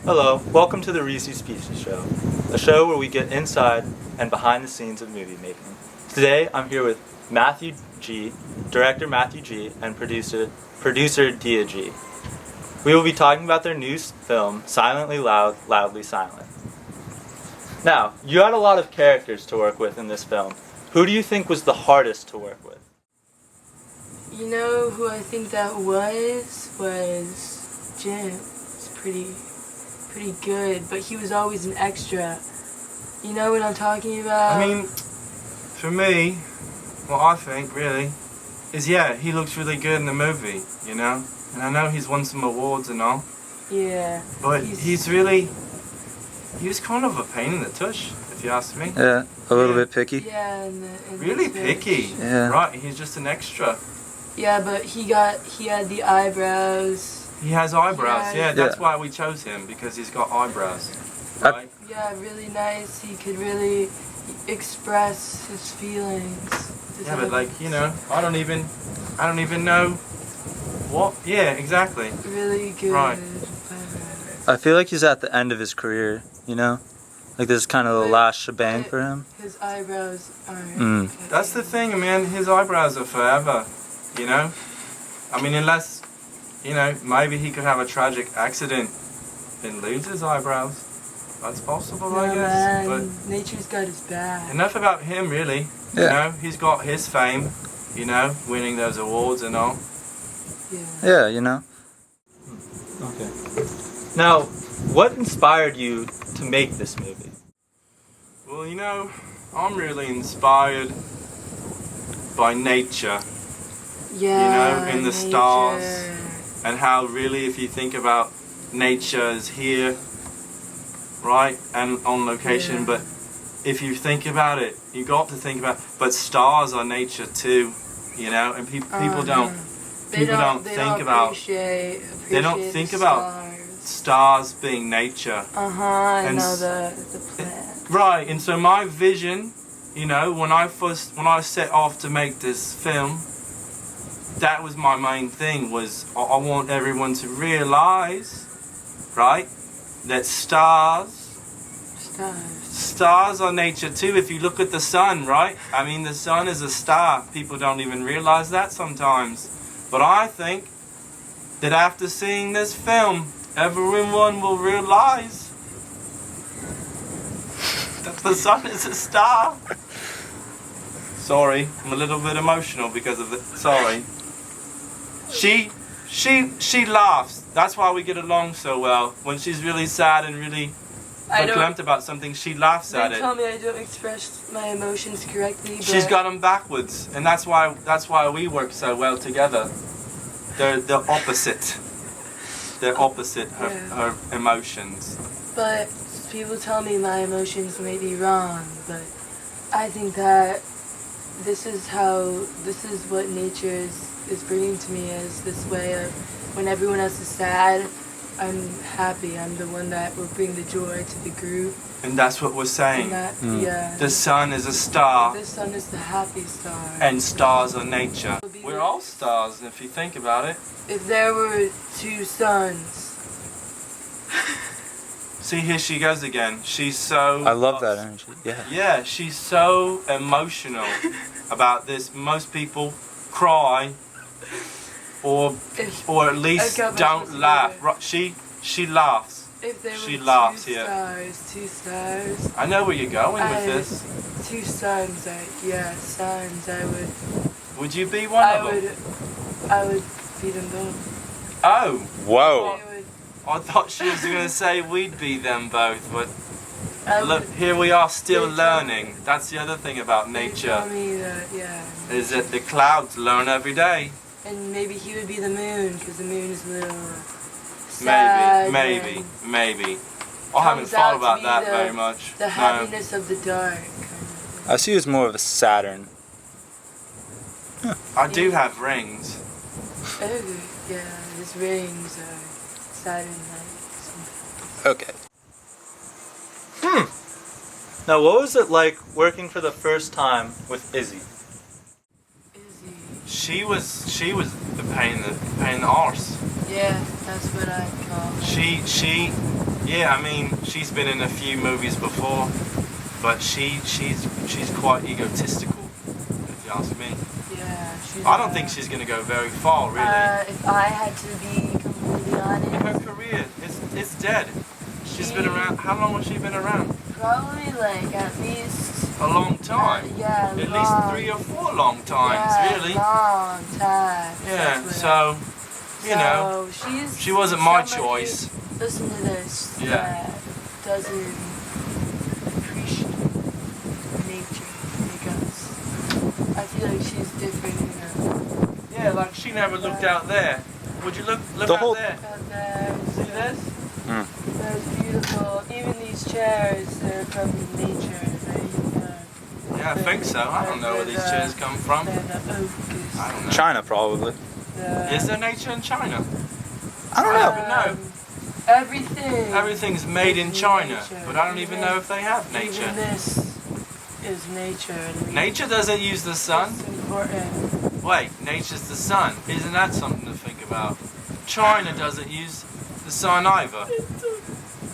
Hello, welcome to the Reese's Pieces Show, a show where we get inside and behind the scenes of movie making. Today I'm here with Matthew G, director Matthew G, and producer Dia G. We will be talking about their new film, Silently Loud, Loudly Silent. Now, you had a lot of characters to work with in this film. Who do you think was the hardest to work with? You know who I think that was Jim. It's pretty good, but he was always an extra. You know what I'm talking about? I mean, for me, what I think really is, he looks really good in the movie, you know? And I know he's won some awards and all. Yeah. But he was kind of a pain in the tush, if you ask me. Yeah, a little bit picky. Yeah, really picky. Yeah. Right, he's just an extra. Yeah, but he had the eyebrows. He has eyebrows, that's why we chose him, because he's got eyebrows. Right? Yeah, really nice. He could really express his feelings. Yeah, but like, you know, I don't even know what. Yeah, exactly. Really good. Right. I feel like he's at the end of his career, you know? Like this is kind of the last shebang for him. His eyebrows aren't. That's the thing, man. His eyebrows are forever, you know? I mean, unless, you know, maybe he could have a tragic accident and lose his eyebrows. That's possible, I guess. Man, but nature's got his back. enough about him, really. Yeah. You know, he's got his fame, you know, winning those awards and all. Yeah, you know? Okay. Now, what inspired you to make this movie? Well, you know, I'm really inspired by nature. Yeah. You know, in the nature. stars. And how really, if you think about nature is here, right, and on location, but if you think about it, you got to think about, but stars are nature too, you know, and people don't think about stars being nature. I know the plan. Right, and so my vision, you know, when I set off to make this film, that was my main thing, was I want everyone to realize, right, that stars are nature too. If you look at the sun, right, I mean the sun is a star. People don't even realize that sometimes. But I think that after seeing this film, everyone will realize that the sun is a star. Sorry, I'm a little bit emotional because of it. Sorry. She laughs. That's why we get along so well. When she's really sad and really verklempt about something, she laughs at it. Tell me I don't express my emotions correctly. But She's got them backwards, and that's why we work so well together. They're opposite. They're opposite her emotions. But people tell me my emotions may be wrong, but I think that this is what nature is bringing to me, is this way of when everyone else is sad, I'm happy. I'm the one that will bring the joy to the group. And that's what we're saying. The sun is a star. The sun is the happy star. And stars are nature. We're all stars, if you think about it. If there were two suns. See, here she goes again. She's so... I love that energy, yeah. Yeah, she's so emotional about this. Most people cry or at least don't laugh. She laughs. If there she were laughs two here. stars. I know where you're going with this. Two suns, suns, I would... Would you be one of them? I would be them both. Oh. Whoa. I thought she was going to say we'd be them both, but look, here we are still learning. That's the other thing about nature. Tell me that, is that the clouds learn every day. And maybe he would be the moon, because the moon is a little sad. Maybe. I haven't thought about that very much. The happiness of the dark. I see you as more of a Saturn. I do have rings. Oh, yeah, his rings are Saturn lights. Okay. Now, what was it like working for the first time with Izzy? She was the pain in the arse. Yeah, that's what I call her. She Yeah, I mean, she's been in a few movies before, but she's quite egotistical, if you ask me. Yeah, she's. I don't think she's gonna go very far, really. If I had to be completely honest, Her career, it's dead. She's been around. How long has she been around? probably like at least. A long time. Yeah, At least 3 or 4 long times, really. Long time. Yeah. So, you know, she wasn't my choice. Listen to this. Yeah. That doesn't appreciate nature because I feel like she's different. Yeah, like she never looked out there. Would you look The out whole- there? Out there. See this? That's beautiful. Even these chairs, they're from nature. Yeah, I think so. I don't know where these chairs come from. The oak is. I don't know. China, probably. Is there nature in China? I don't I know. don't even know. Everything. Everything's made in China, Nature. but I don't even know if they have Even nature. this is nature. Nature doesn't use the sun. It's important. Wait, nature's the sun. Isn't that something to think about? China doesn't use the sun either.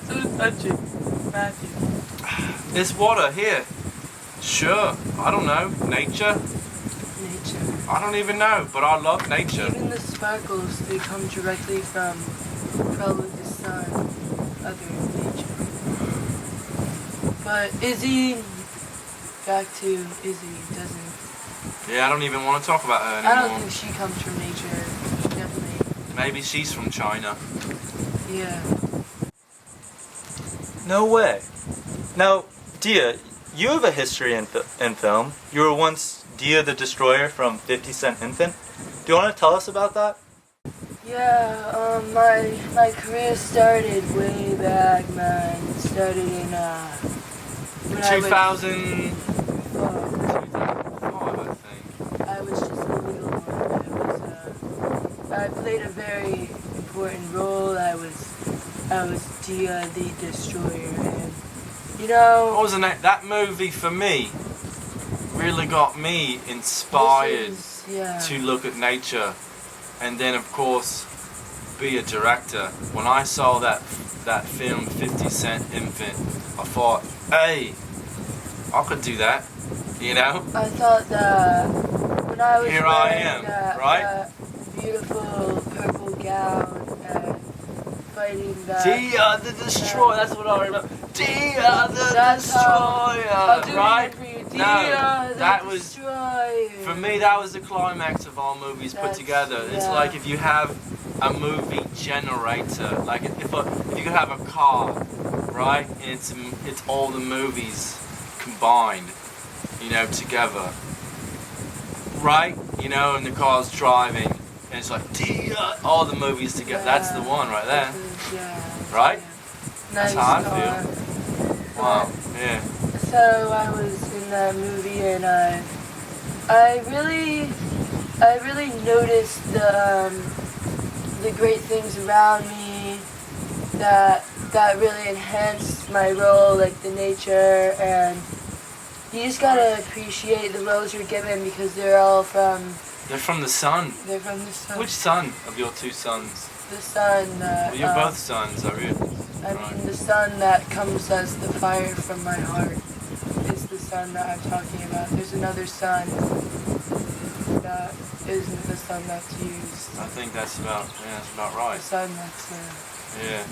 So touching, Matthew. There's water here. Sure, I don't know. Nature? Nature. I don't even know, but I love nature. Even the sparkles, they come directly from probably the sun, other nature. But Izzy, back to Izzy, doesn't. Yeah, I don't even want to talk about her I don't anymore. think she comes from nature. Definitely. Maybe she's from China. Yeah. No way. Now, Dia, you have a history in film. You were once Dia the Destroyer from 50 Cent Infant. Do you want to tell us about that? Yeah, my career started way back, man. It started in when 2005, I was just a little one. I played a very important role. I was Dia the Destroyer, and you know. What was the name? That movie for me really got me inspired to look at nature, and then of course be a director. When I saw that film 50 Cent Infant, I thought, hey, I could do that, you know? I thought that when I was Here I wearing am, that, right? Beautiful purple gown and fighting that. Dia the Destroyer, that's what I remember. Dia the That's how- Destroyer, I'll do right? it for you. No, Dia the that was, Destroyer. for me, that was the climax of all movies put That's- together. It's yeah. like if you have a movie generator, like if you could have a car, right? And it's all the movies combined, you know, together, right? You know, and the car's driving, and it's like Dia, all the movies together. That's the one right there. Yeah. Right? Yeah. That's Nice how I car. Wow. Yeah. So I was in that movie, and I really noticed the great things around me that really enhanced my role, like the nature, and you just gotta appreciate the roles you're given because they're all from. They're from the sun. They're from the sun. Which son of your two sons? The sun. Well, you're both sons, are you? I mean, the sun that comes as the fire from my heart is the sun that I'm talking about. There's another sun that isn't the sun that's used. I think that's about The right. sun that's Yeah.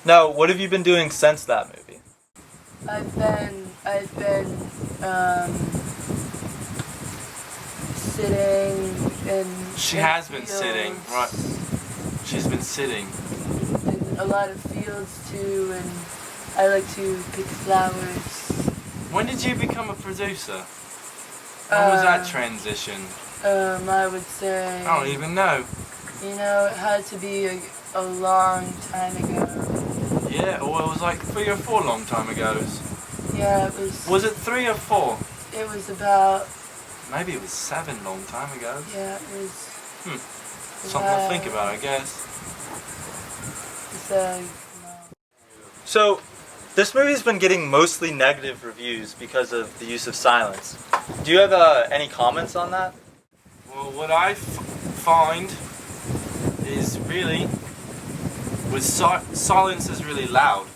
Now, what have you been doing since that movie? I've been sitting in. She in has been sitting, fields, right? She's been sitting. In a lot of fields too, and I like to pick flowers. When did you become a producer? When was that transition? I would say. I don't even know. You know, it had to be a long time ago. Yeah, or it was like 3 or 4 long time ago. Yeah, it was. Was it 3 or 4? It was about. Maybe it was 7 long time ago. Yeah, it was. Something to think about, I guess. No. So, this movie's been getting mostly negative reviews because of the use of silence. Do you have any comments on that? Well, what I find is really with silence is really loud.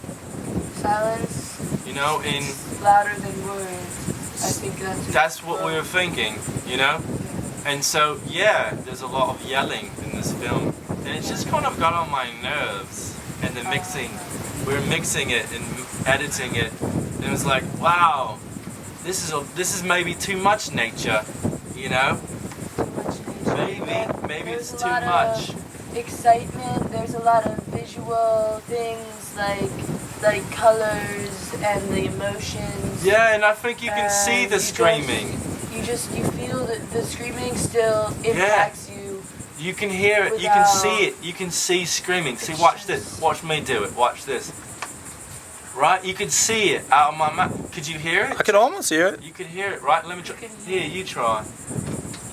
Silence. You know, It's louder than words. I think that's what we were thinking. You know, and so yeah, there's a lot of yelling in this film, and it just kind of got on my nerves. And the mixing, we were mixing it and editing it, and it was like, wow, this is maybe too much nature. You know, maybe it's too much. Excitement. There's a lot of visual things like colors and the emotions. Yeah, and I think you can see the screaming. You feel that the screaming still impacts you. You can hear it. You can see it. You can see screaming. See, watch this. Watch me do it. Watch this. Right? You could see it out of my mouth. Could you hear it? I could almost hear it. You could hear it, right? Let me try. Here, you try.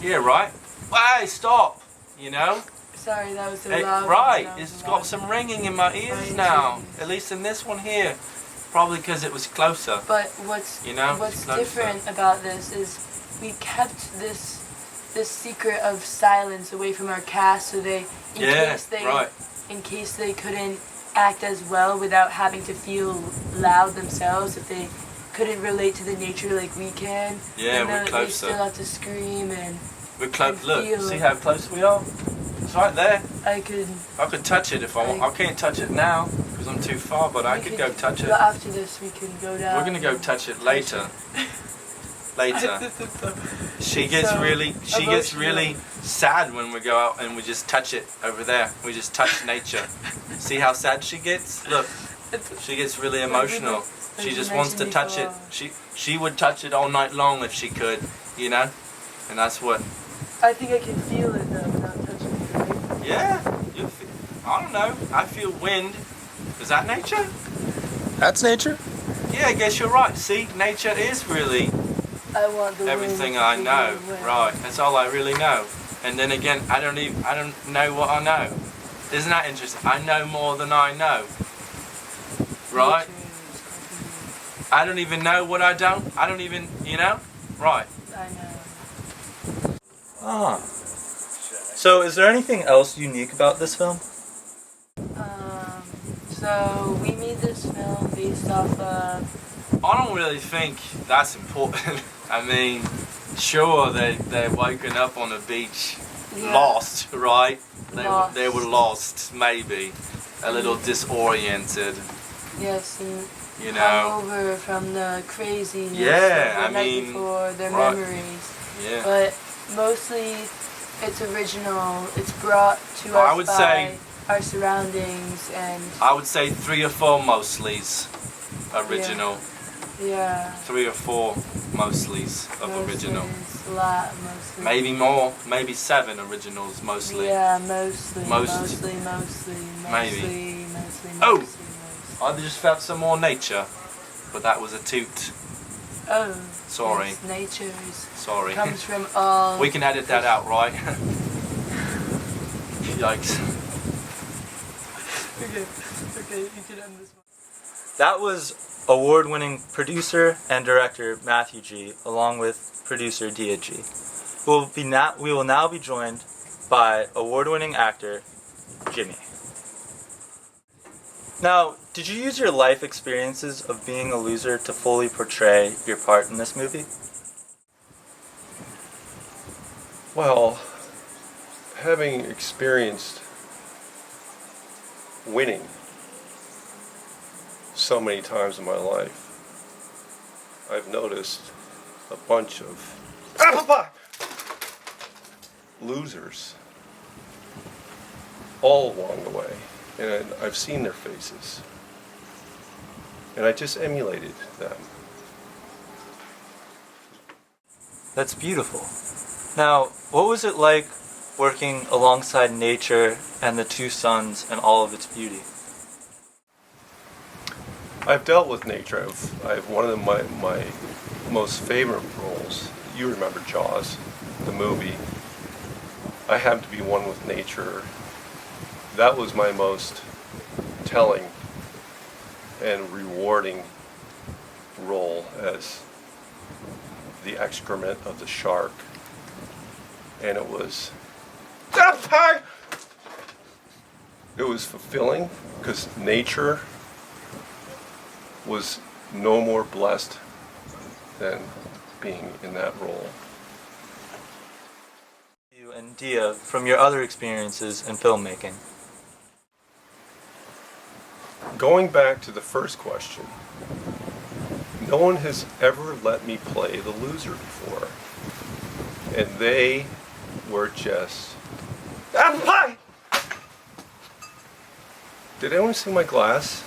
Yeah, right? Hey, stop. You know? Sorry, that was so loud. Right, it's got some ringing in my ears now. At least in this one here. Probably because it was closer. But what's different about this is we kept this secret of silence away from our cast, so in case they couldn't act as well without having to feel loud themselves, if they couldn't relate to the nature like we can. Yeah, we're closer. They still have to scream and we're close. Look, see how close we are? It's right there. I could touch it if I want. I can't touch it now because I'm too far, but I could go touch it. But after this, we can go down. We're gonna go touch it later. Later. She gets really sad when we go out and we just touch it over there. We just touch nature. See how sad she gets? Look, she gets really emotional. She just wants to touch it. She would touch it all night long if she could, you know. And that's what. I think I can feel it though without touching it. Right? Yeah, I don't know. I feel wind. Is that nature? That's nature. Yeah, I guess you're right. See, nature is really everything I know. Right, that's all I really know. And then again, I don't know what I know. Isn't that interesting? I know more than I know. Right? I don't even know what I don't. I don't even, you know? Right. I know. Ah. So is there anything else unique about this film? So we made this film based off of... I don't really think that's important. I mean, sure, they're woken up on a beach, lost, right? They were lost, maybe, a little disoriented. Yes, and you know, over from the craziness of the night before, their memories. Yeah. But mostly, it's original. It's brought to us by our surroundings, and I would say 3 or 4 mostly's original. Yeah. 3 or 4 mostly's of original. A lot, mostly. Maybe more, maybe 7 originals mostly. Yeah, mostly. Maybe. Oh! I just felt some more nature, but that was a toot. Oh. Sorry. Yes, nature Sorry. comes from all... We can edit that out, right? Yikes. Okay, you can end this one. That was award-winning producer and director Matthew G, along with producer Dia G. We will now be joined by award-winning actor Jimmy. Now, did you use your life experiences of being a loser to fully portray your part in this movie? Well, having experienced winning so many times in my life, I've noticed a bunch of losers all along the way, and I've seen their faces, and I just emulated them. That's beautiful. Now, what was it like working alongside nature and the 2 suns and all of its beauty? I've dealt with nature. I've one of my most favorite roles. You remember Jaws, the movie. I happened to be one with nature. That was my most telling and rewarding role as the excrement of the shark. And it was it was fulfilling because nature was no more blessed than being in that role. You and Dia from your other experiences in filmmaking. Going back to the first question, no one has ever let me play the loser before. And they were just... Apple pie! Did anyone see my glass?